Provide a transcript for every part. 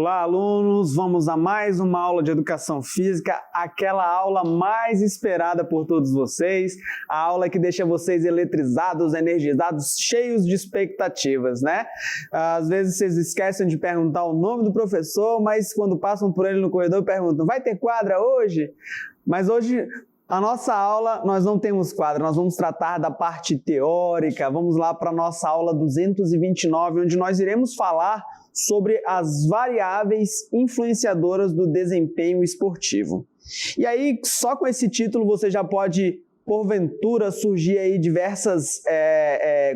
Olá, alunos! Vamos a mais uma aula de Educação Física, aquela aula mais esperada por todos vocês, a aula que deixa vocês eletrizados, energizados, cheios de expectativas, né? Às vezes vocês esquecem de perguntar o nome do professor, mas quando passam por ele no corredor perguntam, vai ter quadra hoje? Mas hoje... a nossa aula, nós não temos quadro, nós vamos tratar da parte teórica, vamos lá para a nossa aula 229, onde nós iremos falar sobre as variáveis influenciadoras do desempenho esportivo. E aí, só com esse título você já pode, porventura, surgir aí diversas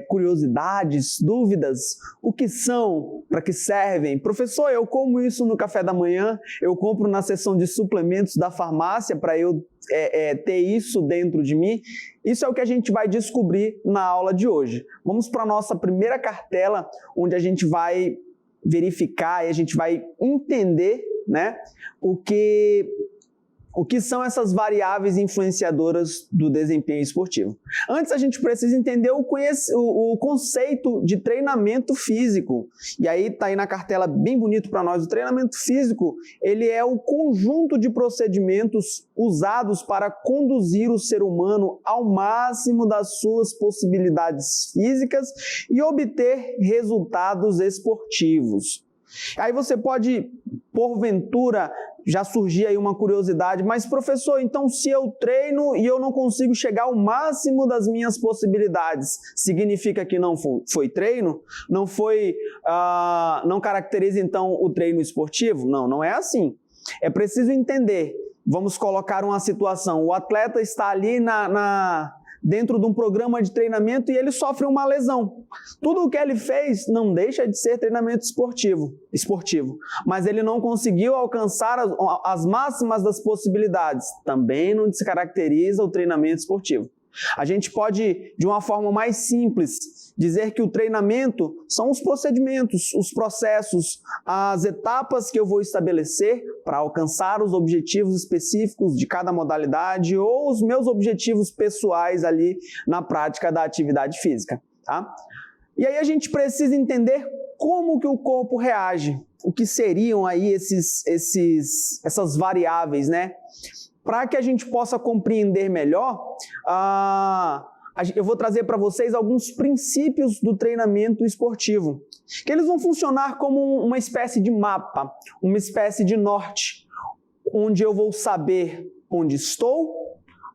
curiosidades, dúvidas. O que são? Para que servem? Professor, eu como isso no café da manhã, eu compro na seção de suplementos da farmácia para eu ter isso dentro de mim? Isso é o que a gente vai descobrir na aula de hoje. Vamos para a nossa primeira cartela, onde a gente vai verificar e a gente vai entender, né, o que são essas variáveis influenciadoras do desempenho esportivo. Antes, a gente precisa entender o conceito de treinamento físico. E aí, está aí na cartela bem bonito para nós. O treinamento físico, ele é o conjunto de procedimentos usados para conduzir o ser humano ao máximo das suas possibilidades físicas e obter resultados esportivos. Aí você pode, porventura, já surgir aí uma curiosidade, mas professor, então se eu treino e eu não consigo chegar ao máximo das minhas possibilidades, significa que não foi treino? Não foi, não caracteriza então o treino esportivo? Não, não é assim. É preciso entender, vamos colocar uma situação, o atleta está ali dentro de um programa de treinamento e ele sofre uma lesão. Tudo o que ele fez não deixa de ser treinamento esportivo, mas ele não conseguiu alcançar as máximas das possibilidades. Também não descaracteriza o treinamento esportivo. A gente pode, de uma forma mais simples, dizer que o treinamento são os procedimentos, os processos, as etapas que eu vou estabelecer para alcançar os objetivos específicos de cada modalidade ou os meus objetivos pessoais ali na prática da atividade física, tá? E aí a gente precisa entender como que o corpo reage, o que seriam aí essas variáveis, né? Para que a gente possa compreender melhor, eu vou trazer para vocês alguns princípios do treinamento esportivo, que eles vão funcionar como uma espécie de mapa, uma espécie de norte, onde eu vou saber onde estou,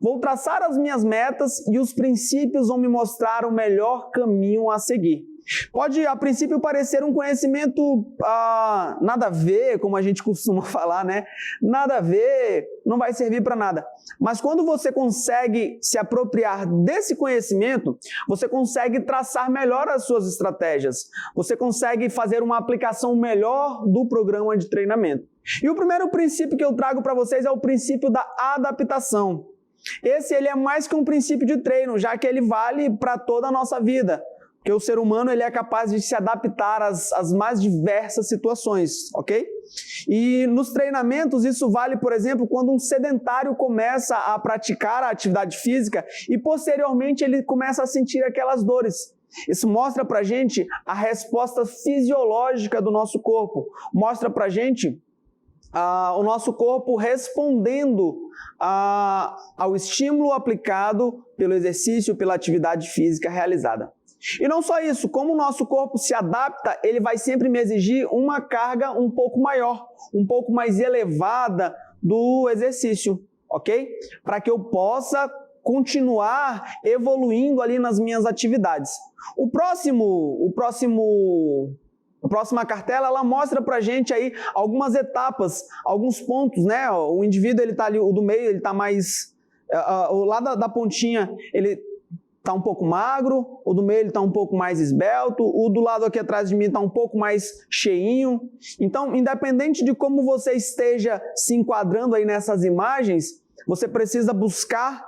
vou traçar as minhas metas e os princípios vão me mostrar o melhor caminho a seguir. Pode, a princípio, parecer um conhecimento nada a ver, como a gente costuma falar, né? Nada a ver, não vai servir para nada. Mas quando você consegue se apropriar desse conhecimento, você consegue traçar melhor as suas estratégias. Você consegue fazer uma aplicação melhor do programa de treinamento. E o primeiro princípio que eu trago para vocês é o princípio da adaptação. Ele é mais que um princípio de treino, já que ele vale para toda a nossa vida. Porque o ser humano ele é capaz de se adaptar às mais diversas situações, ok? E nos treinamentos isso vale, por exemplo, quando um sedentário começa a praticar a atividade física e posteriormente ele começa a sentir aquelas dores. Isso mostra pra gente a resposta fisiológica do nosso corpo, mostra pra gente o nosso corpo respondendo ao estímulo aplicado pelo exercício, pela atividade física realizada. E não só isso, como o nosso corpo se adapta, ele vai sempre me exigir uma carga um pouco maior, um pouco mais elevada do exercício, ok? Para que eu possa continuar evoluindo ali nas minhas atividades. A próxima cartela, ela mostra pra gente aí algumas etapas, alguns pontos, né? O indivíduo, ele tá ali, o do meio, ele tá mais... o lado da pontinha, ele está um pouco magro, o do meio está um pouco mais esbelto, o do lado aqui atrás de mim está um pouco mais cheinho. Então, independente de como você esteja se enquadrando aí nessas imagens, você precisa buscar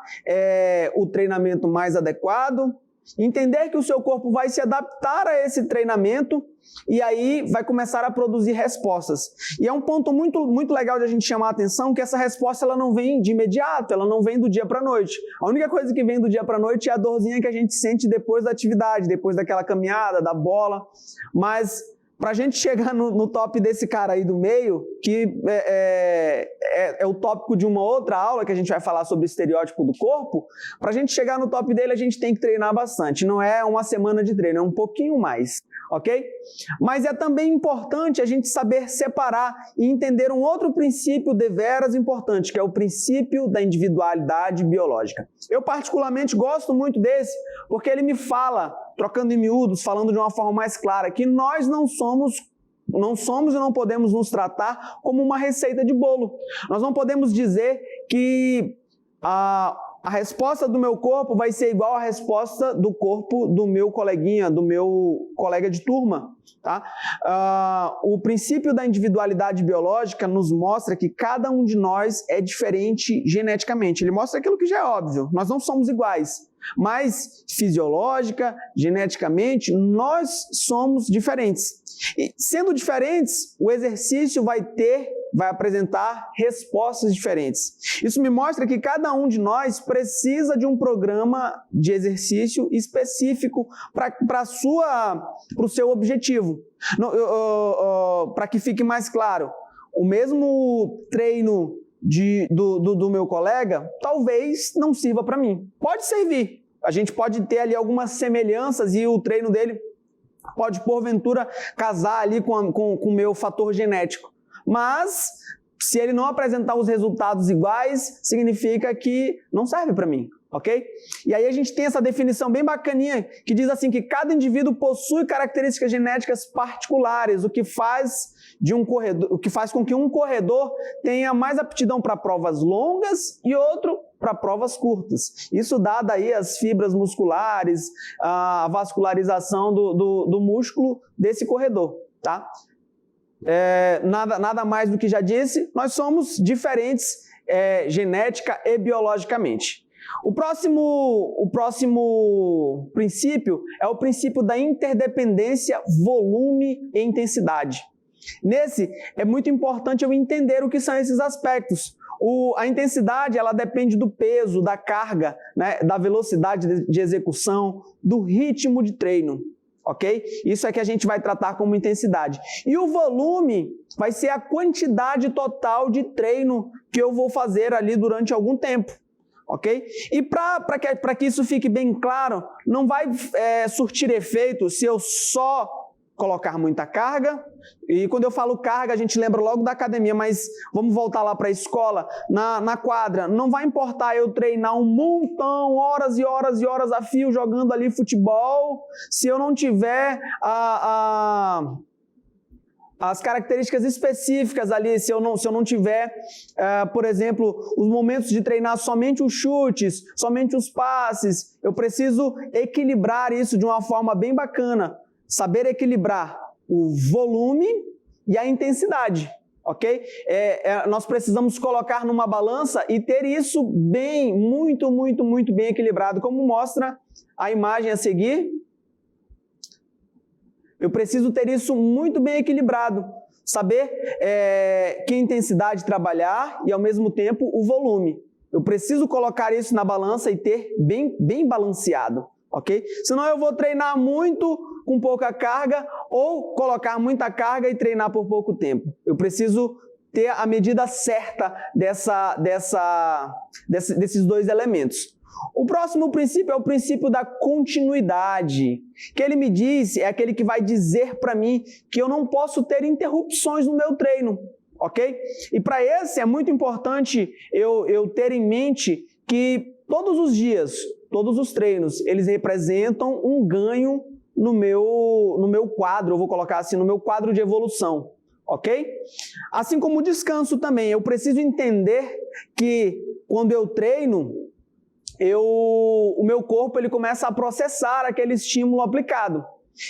o treinamento mais adequado, entender que o seu corpo vai se adaptar a esse treinamento e aí vai começar a produzir respostas. E é um ponto muito, muito legal de a gente chamar a atenção, que essa resposta ela não vem de imediato, ela não vem do dia para a noite. A única coisa que vem do dia para a noite é a dorzinha que a gente sente depois da atividade, depois daquela caminhada, da bola. Mas para a gente chegar no top desse cara aí do meio, que é o tópico de uma outra aula que a gente vai falar sobre o estereótipo do corpo, para a gente chegar no top dele a gente tem que treinar bastante, não é uma semana de treino, é um pouquinho mais, ok? Mas é também importante a gente saber separar e entender um outro princípio deveras importante, que é o princípio da individualidade biológica. Eu particularmente gosto muito desse, porque ele me fala, trocando em miúdos, falando de uma forma mais clara, que nós não somos e não podemos nos tratar como uma receita de bolo. Nós não podemos dizer que a resposta do meu corpo vai ser igual à resposta do corpo do meu coleguinha, do meu colega de turma. Tá? O princípio da individualidade biológica nos mostra que cada um de nós é diferente geneticamente. Ele mostra aquilo que já é óbvio, nós não somos iguais. Mas fisiológica, geneticamente, nós somos diferentes. E sendo diferentes, o exercício vai apresentar respostas diferentes. Isso me mostra que cada um de nós precisa de um programa de exercício específico para o seu objetivo. Para que fique mais claro, o mesmo treino do meu colega, talvez não sirva para mim. Pode servir. A gente pode ter ali algumas semelhanças e o treino dele pode, porventura, casar ali com o meu fator genético. Mas, se ele não apresentar os resultados iguais, significa que não serve para mim, ok? E aí a gente tem essa definição bem bacaninha, que diz assim que cada indivíduo possui características genéticas particulares, o que faz com que um corredor tenha mais aptidão para provas longas e outro para provas curtas. Isso dado aí as fibras musculares, a vascularização do músculo desse corredor, tá? Nada mais do que já disse, nós somos diferentes genética e biologicamente. O próximo princípio é o princípio da interdependência, volume e intensidade. Nesse, é muito importante eu entender o que são esses aspectos. A intensidade, ela depende do peso, da carga, né, da velocidade de execução, do ritmo de treino, ok? Isso é que a gente vai tratar como intensidade. E o volume vai ser a quantidade total de treino que eu vou fazer ali durante algum tempo, ok? E para que isso fique bem claro, não vai surtir efeito se eu só colocar muita carga, e quando eu falo carga, a gente lembra logo da academia, mas vamos voltar lá para a escola, na quadra, não vai importar eu treinar um montão, horas e horas e horas a fio, jogando ali futebol, se eu não tiver as características específicas ali, se eu não tiver, por exemplo, os momentos de treinar somente os chutes, somente os passes, eu preciso equilibrar isso de uma forma bem bacana, saber equilibrar o volume e a intensidade, ok? Nós precisamos colocar numa balança e ter isso muito bem equilibrado, como mostra a imagem a seguir. Eu preciso ter isso muito bem equilibrado, saber que intensidade trabalhar e, ao mesmo tempo, o volume. Eu preciso colocar isso na balança e ter bem balanceado, ok? Senão eu vou treinar muito com pouca carga ou colocar muita carga e treinar por pouco tempo. Eu preciso ter a medida certa desses dois elementos. O próximo princípio é o princípio da continuidade, que ele me diz, é aquele que vai dizer para mim que eu não posso ter interrupções no meu treino, ok? E para esse é muito importante eu ter em mente que todos os dias, todos os treinos, eles representam um ganho no meu quadro, eu vou colocar assim, no meu quadro de evolução, ok? Assim como o descanso também, eu preciso entender que quando eu treino, o meu corpo ele começa a processar aquele estímulo aplicado.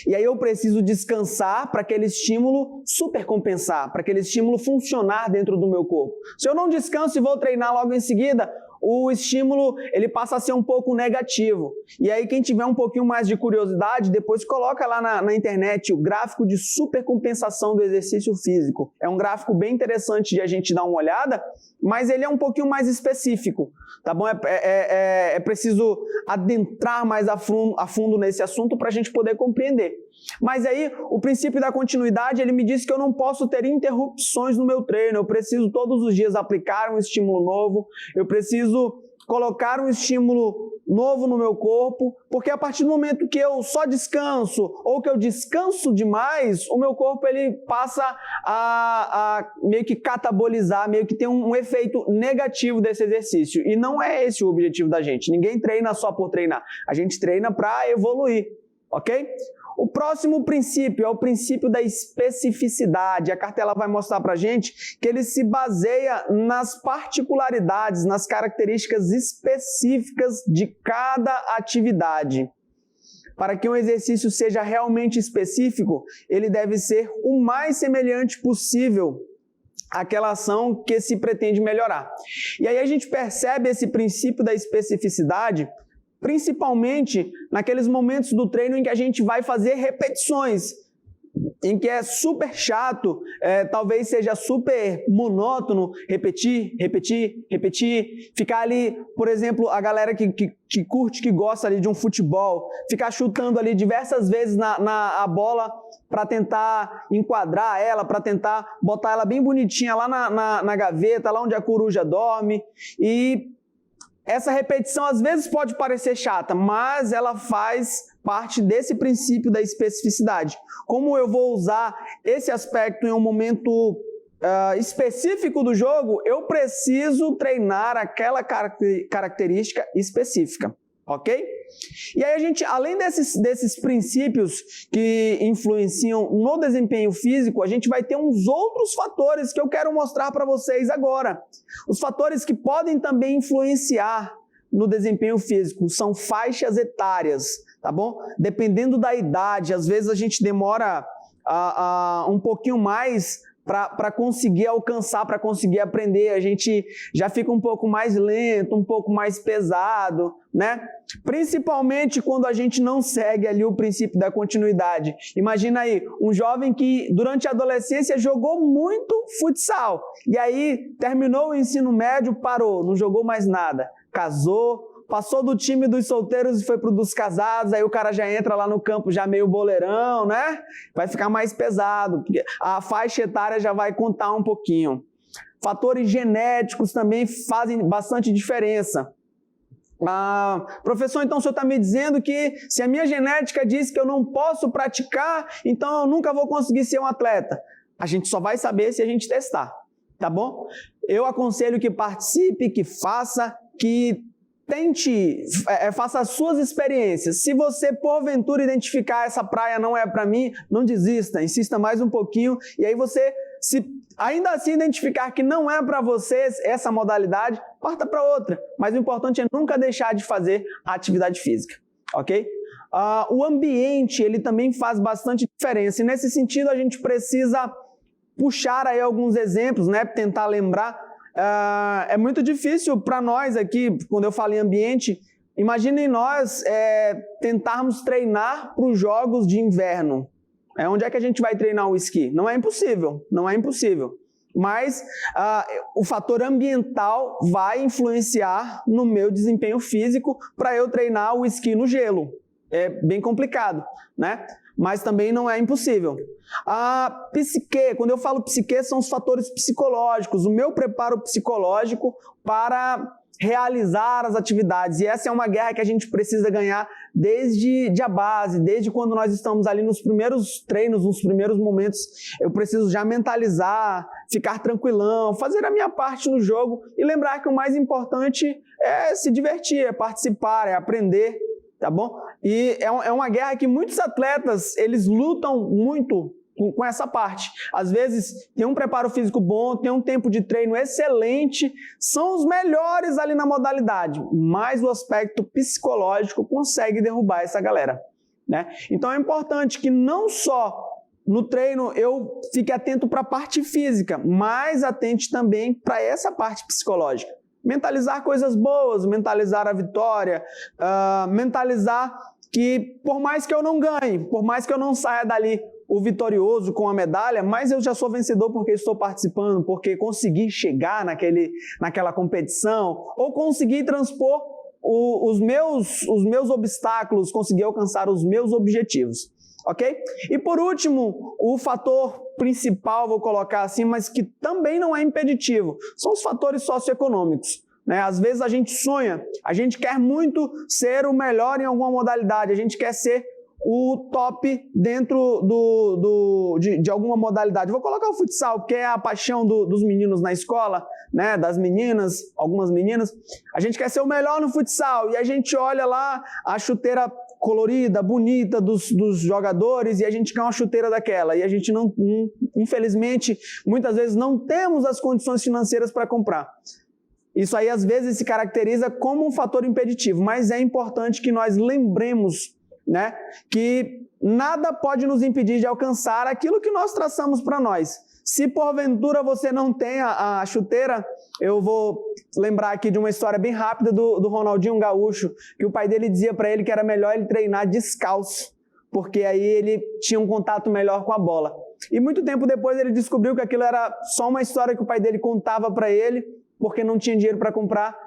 E aí eu preciso descansar para aquele estímulo supercompensar, para aquele estímulo funcionar dentro do meu corpo. Se eu não descanso e vou treinar logo em seguida, o estímulo ele passa a ser um pouco negativo. E aí quem tiver um pouquinho mais de curiosidade, depois coloca lá na internet o gráfico de supercompensação do exercício físico. É um gráfico bem interessante de a gente dar uma olhada, mas ele é um pouquinho mais específico, tá bom? É preciso adentrar mais a fundo nesse assunto para a gente poder compreender. Mas aí, o princípio da continuidade, ele me diz que eu não posso ter interrupções no meu treino, eu preciso todos os dias aplicar um estímulo novo, eu preciso colocar um estímulo novo no meu corpo, porque a partir do momento que eu só descanso ou que eu descanso demais, o meu corpo ele passa a meio que catabolizar, meio que ter um efeito negativo desse exercício. E não é esse o objetivo da gente. Ninguém treina só por treinar. A gente treina para evoluir, ok? O próximo princípio é o princípio da especificidade. A cartela vai mostrar para a gente que ele se baseia nas particularidades, nas características específicas de cada atividade. Para que um exercício seja realmente específico, ele deve ser o mais semelhante possível àquela ação que se pretende melhorar. E aí a gente percebe esse princípio da especificidade principalmente naqueles momentos do treino em que a gente vai fazer repetições, em que é super chato, talvez seja super monótono, repetir, ficar ali, por exemplo, a galera que curte, que gosta ali de um futebol, ficar chutando ali diversas vezes a bola para tentar enquadrar ela, para tentar botar ela bem bonitinha lá na gaveta, lá onde a coruja dorme. E essa repetição às vezes pode parecer chata, mas ela faz parte desse princípio da especificidade. Como eu vou usar esse aspecto em um momento específico do jogo, eu preciso treinar aquela característica específica, ok? E aí a gente, além desses princípios que influenciam no desempenho físico, a gente vai ter uns outros fatores que eu quero mostrar para vocês agora. Os fatores que podem também influenciar no desempenho físico são faixas etárias, tá bom? Dependendo da idade, às vezes a gente demora um pouquinho mais para conseguir alcançar, para conseguir aprender, a gente já fica um pouco mais lento, um pouco mais pesado, né? Principalmente quando a gente não segue ali o princípio da continuidade. Imagina aí, um jovem que durante a adolescência jogou muito futsal, e aí terminou o ensino médio, parou, não jogou mais nada, casou, passou do time dos solteiros e foi pro dos casados, aí o cara já entra lá no campo já meio boleirão, né? Vai ficar mais pesado, porque a faixa etária já vai contar um pouquinho. Fatores genéticos também fazem bastante diferença. Professor, então o senhor está me dizendo que se a minha genética diz que eu não posso praticar, então eu nunca vou conseguir ser um atleta. A gente só vai saber se a gente testar, tá bom? Eu aconselho que participe, que faça, que tente, faça as suas experiências. Se você, porventura, identificar essa praia não é para mim, não desista, insista mais um pouquinho, e aí você, se ainda assim identificar que não é para você essa modalidade, parta para outra. Mas o importante é nunca deixar de fazer a atividade física, ok? O ambiente, ele também faz bastante diferença, e nesse sentido a gente precisa puxar aí alguns exemplos, né, tentar lembrar. É muito difícil para nós aqui, quando eu falo em ambiente, imaginem nós tentarmos treinar para os jogos de inverno. Onde é que a gente vai treinar o esqui? Não é impossível, não é impossível. Mas o fator ambiental vai influenciar no meu desempenho físico para eu treinar o esqui no gelo. É bem complicado, né? Mas também não é impossível. A psique, quando eu falo psique, são os fatores psicológicos, o meu preparo psicológico para realizar as atividades. E essa é uma guerra que a gente precisa ganhar desde a base, desde quando nós estamos ali nos primeiros treinos, nos primeiros momentos. Eu preciso já mentalizar, ficar tranquilão, fazer a minha parte no jogo e lembrar que o mais importante é se divertir, é participar, é aprender. Tá bom? E é uma guerra que muitos atletas, eles lutam muito com essa parte. Às vezes, tem um preparo físico bom, tem um tempo de treino excelente, são os melhores ali na modalidade, mas o aspecto psicológico consegue derrubar essa galera, né? Então é importante que não só no treino eu fique atento para a parte física, mas atente também para essa parte psicológica. Mentalizar coisas boas, mentalizar a vitória, mentalizar que por mais que eu não ganhe, por mais que eu não saia dali o vitorioso com a medalha, mas eu já sou vencedor porque estou participando, porque consegui chegar naquela competição, ou consegui transpor os meus obstáculos, consegui alcançar os meus objetivos. ok? E por último, o fator principal, vou colocar assim, mas que também não é impeditivo, são os fatores socioeconômicos. Né? Às vezes a gente sonha, a gente quer muito ser o melhor em alguma modalidade, a gente quer ser o top dentro de alguma modalidade. Vou colocar o futsal, que é a paixão dos meninos na escola, né? Das meninas, algumas meninas. A gente quer ser o melhor no futsal e a gente olha lá a chuteira colorida, bonita dos jogadores e a gente quer uma chuteira daquela e a gente não, infelizmente, muitas vezes não temos as condições financeiras para comprar. Isso aí às vezes se caracteriza como um fator impeditivo, mas é importante que nós lembremos, né, que nada pode nos impedir de alcançar aquilo que nós traçamos para nós. Se porventura você não tem a chuteira, eu vou lembrar aqui de uma história bem rápida do Ronaldinho Gaúcho, que o pai dele dizia para ele que era melhor ele treinar descalço, porque aí ele tinha um contato melhor com a bola. E muito tempo depois ele descobriu que aquilo era só uma história que o pai dele contava para ele, porque não tinha dinheiro para comprar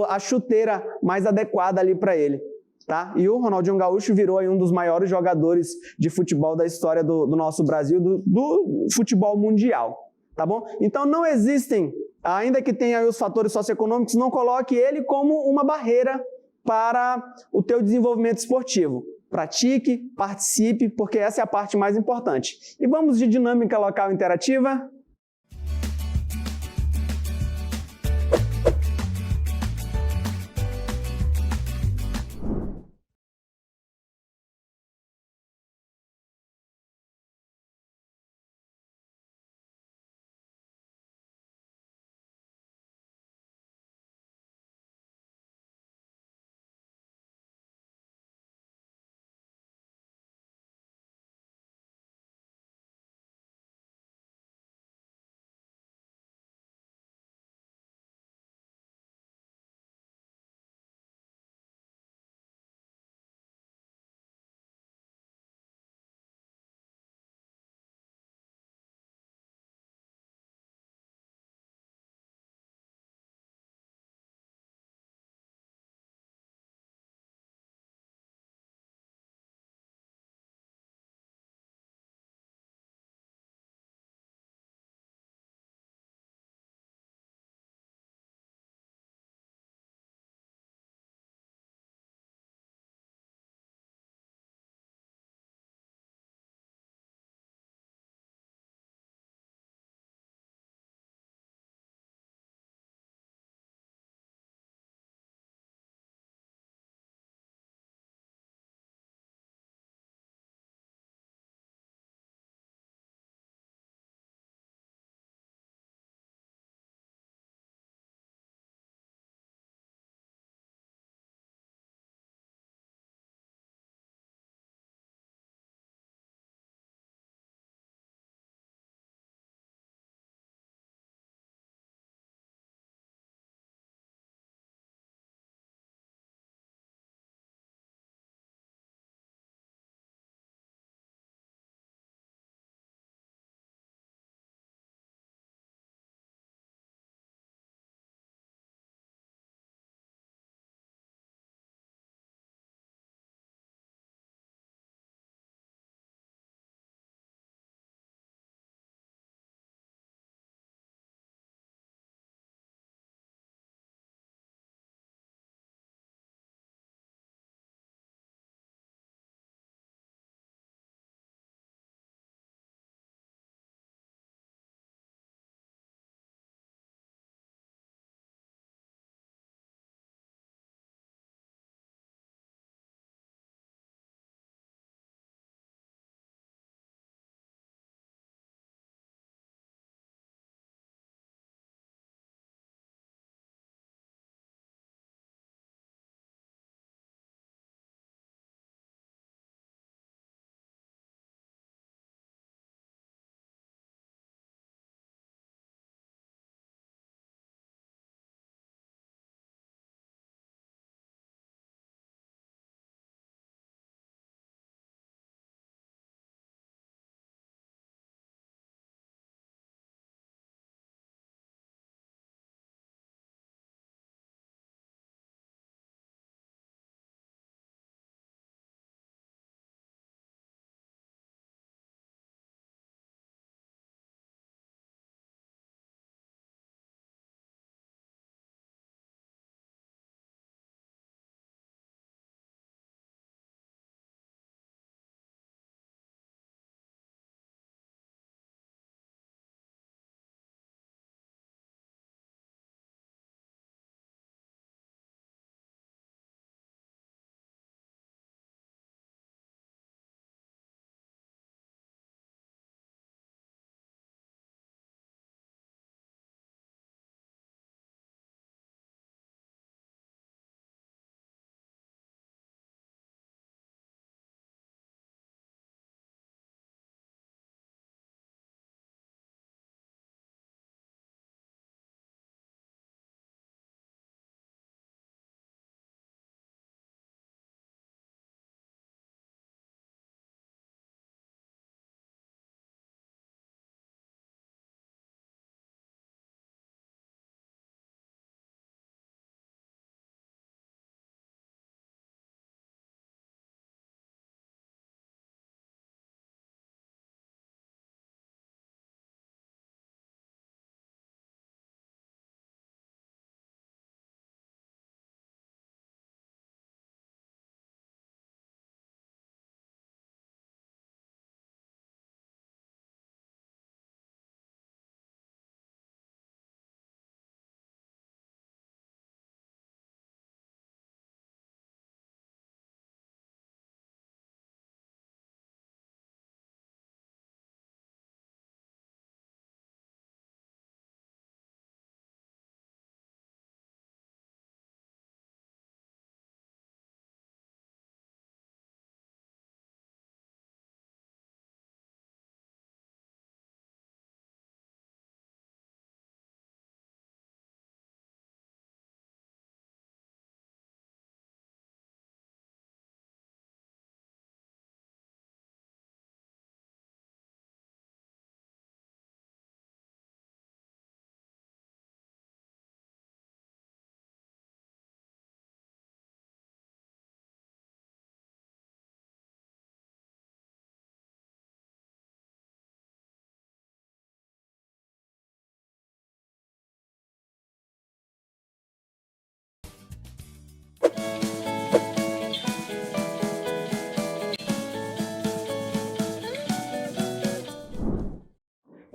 a chuteira mais adequada ali para ele. Tá? E o Ronaldinho Gaúcho virou aí um dos maiores jogadores de futebol da história do nosso Brasil, do futebol mundial. Tá bom? Então não existem, ainda que tenha aí os fatores socioeconômicos, não coloque ele como uma barreira para o teu desenvolvimento esportivo. Pratique, participe, porque essa é a parte mais importante. E vamos de dinâmica local interativa?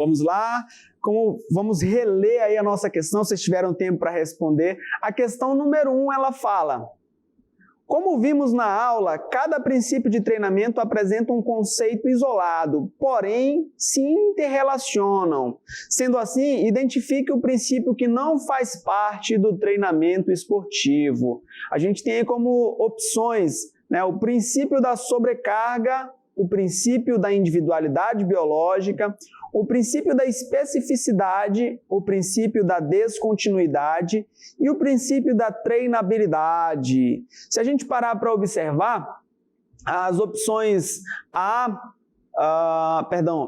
Vamos lá, vamos reler aí a nossa questão, se vocês tiveram tempo para responder. A questão número 1, ela fala: como vimos na aula, cada princípio de treinamento apresenta um conceito isolado, porém se interrelacionam. Sendo assim, identifique o princípio que não faz parte do treinamento esportivo. A gente tem aí como opções, né, o princípio da sobrecarga, o princípio da individualidade biológica, o princípio da especificidade, o princípio da descontinuidade e o princípio da treinabilidade. Se a gente parar para observar, as opções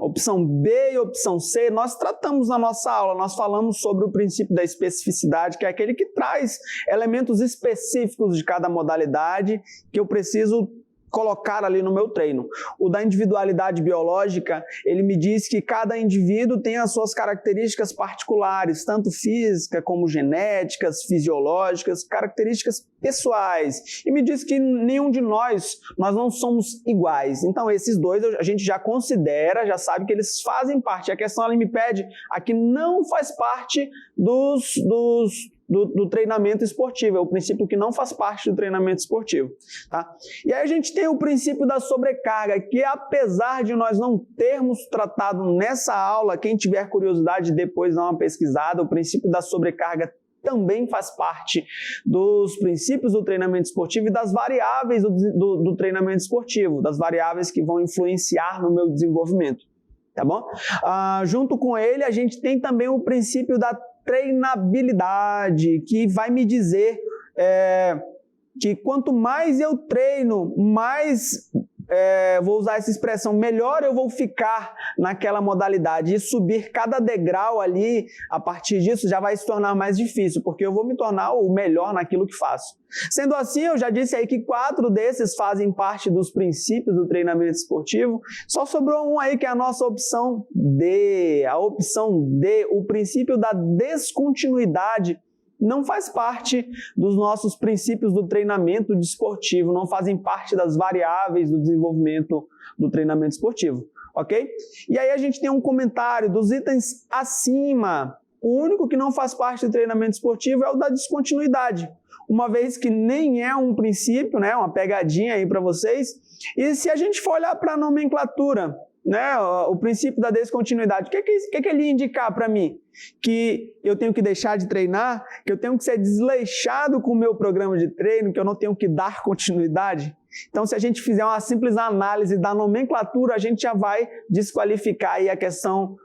opção B e opção C, nós tratamos na nossa aula, nós falamos sobre o princípio da especificidade, que é aquele que traz elementos específicos de cada modalidade que eu preciso colocar ali no meu treino. O da individualidade biológica, ele me diz que cada indivíduo tem as suas características particulares, tanto físicas como genéticas, fisiológicas, características pessoais. E me diz que nenhum de nós não somos iguais. Então, esses dois a gente já considera, já sabe que eles fazem parte. A questão, ela me pede a que não faz parte do treinamento esportivo, é o princípio que não faz parte do treinamento esportivo, tá? E aí a gente tem o princípio da sobrecarga, que apesar de nós não termos tratado nessa aula, quem tiver curiosidade depois dá uma pesquisada, o princípio da sobrecarga também faz parte dos princípios do treinamento esportivo e das variáveis do treinamento esportivo, das variáveis que vão influenciar no meu desenvolvimento, tá bom? Junto com ele, a gente tem também o princípio da treinabilidade, que vai me dizer que quanto mais eu treino, mais, vou usar essa expressão, melhor eu vou ficar naquela modalidade, e subir cada degrau ali, a partir disso já vai se tornar mais difícil, porque eu vou me tornar o melhor naquilo que faço. Sendo assim, eu já disse aí que 4 desses fazem parte dos princípios do treinamento esportivo, só sobrou um aí que é a nossa opção D. A opção D, o princípio da descontinuidade, não faz parte dos nossos princípios do treinamento esportivo, não fazem parte das variáveis do desenvolvimento do treinamento esportivo, ok? E aí a gente tem um comentário dos itens acima. O único que não faz parte do treinamento esportivo é o da descontinuidade, uma vez que nem é um princípio, né, uma pegadinha aí para vocês. E se a gente for olhar para a nomenclatura, né, o princípio da descontinuidade, o que ele ia indicar para mim? Que eu tenho que deixar de treinar, que eu tenho que ser desleixado com o meu programa de treino, que eu não tenho que dar continuidade? Então, se a gente fizer uma simples análise da nomenclatura, a gente já vai desqualificar aí a questão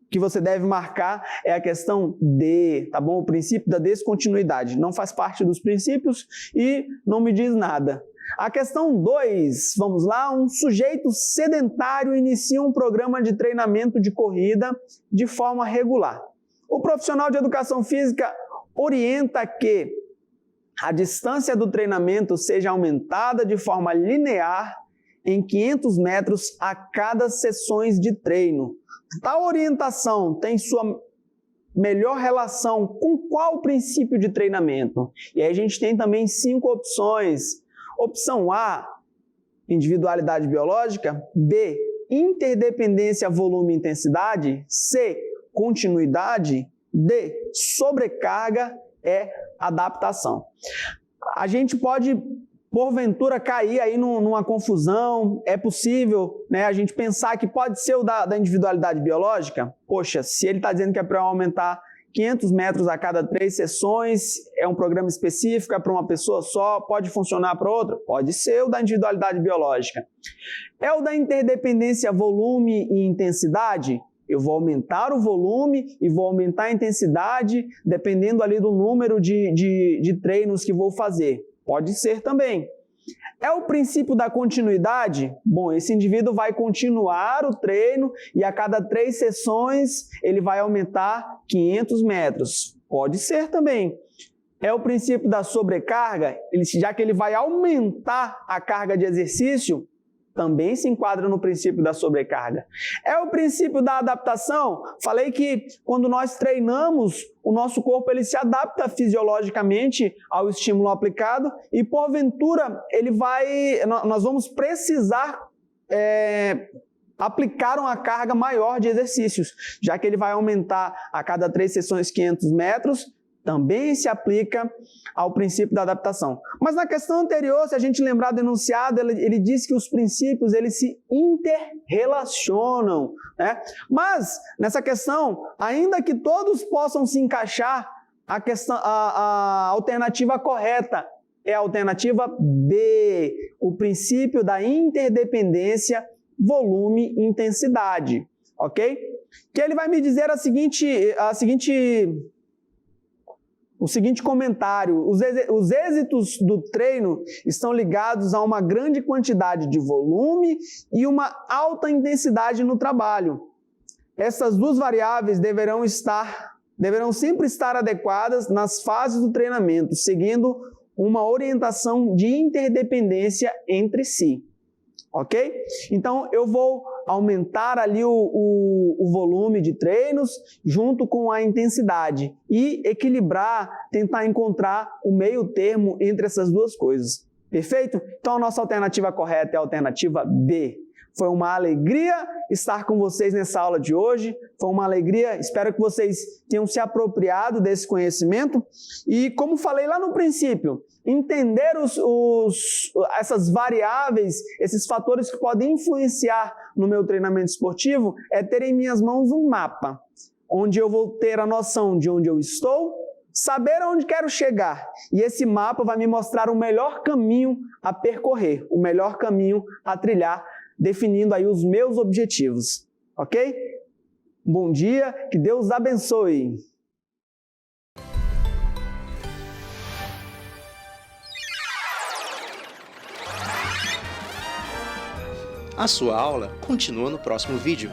que você deve marcar, é a questão D, tá bom? O princípio da descontinuidade. Não faz parte dos princípios e não me diz nada. A questão 2, vamos lá, um sujeito sedentário inicia um programa de treinamento de corrida de forma regular. O profissional de educação física orienta que a distância do treinamento seja aumentada de forma linear em 500 metros a cada sessões de treino. Tal orientação tem sua melhor relação com qual princípio de treinamento? E aí a gente tem também 5 opções. Opção A, individualidade biológica. B, interdependência volume e intensidade. C, continuidade. D, sobrecarga, adaptação. A gente pode, porventura, cair aí numa confusão. É possível, né, a gente pensar que pode ser o da individualidade biológica? Poxa, se ele está dizendo que é para aumentar 500 metros a cada 3 sessões, é um programa específico, é para uma pessoa só, pode funcionar para outra? Pode ser o da individualidade biológica. É o da interdependência volume e intensidade? Eu vou aumentar o volume e vou aumentar a intensidade dependendo ali do número de treinos que vou fazer. Pode ser também. É o princípio da continuidade? Bom, esse indivíduo vai continuar o treino e a cada 3 sessões ele vai aumentar 500 metros. Pode ser também. É o princípio da sobrecarga? Já que ele vai aumentar a carga de exercício, também se enquadra no princípio da sobrecarga. É o princípio da adaptação? Falei que quando nós treinamos, o nosso corpo ele se adapta fisiologicamente ao estímulo aplicado e, porventura, nós vamos precisar aplicar uma carga maior de exercícios, já que ele vai aumentar a cada 3 sessões 500 metros, também se aplica ao princípio da adaptação. Mas na questão anterior, se a gente lembrar do enunciado, ele diz que os princípios eles se interrelacionam, né? Mas nessa questão, ainda que todos possam se encaixar, a alternativa correta é a alternativa B, o princípio da interdependência, volume e intensidade, ok? Que ele vai me dizer o seguinte comentário: os êxitos do treino estão ligados a uma grande quantidade de volume e uma alta intensidade no trabalho. Essas duas variáveis deverão sempre estar adequadas nas fases do treinamento, seguindo uma orientação de interdependência entre si. Ok? Então, eu vou aumentar ali o volume de treinos junto com a intensidade e equilibrar, tentar encontrar o meio termo entre essas duas coisas. Perfeito? Então, a nossa alternativa correta é a alternativa B. Foi uma alegria estar com vocês nessa aula de hoje. Foi uma alegria, espero que vocês tenham se apropriado desse conhecimento. E como falei lá no princípio, entender essas variáveis, esses fatores que podem influenciar no meu treinamento esportivo, é ter em minhas mãos um mapa, onde eu vou ter a noção de onde eu estou, saber aonde quero chegar. E esse mapa vai me mostrar o melhor caminho a percorrer, o melhor caminho a trilhar, definindo aí os meus objetivos, ok? Bom dia, que Deus abençoe! A sua aula continua no próximo vídeo.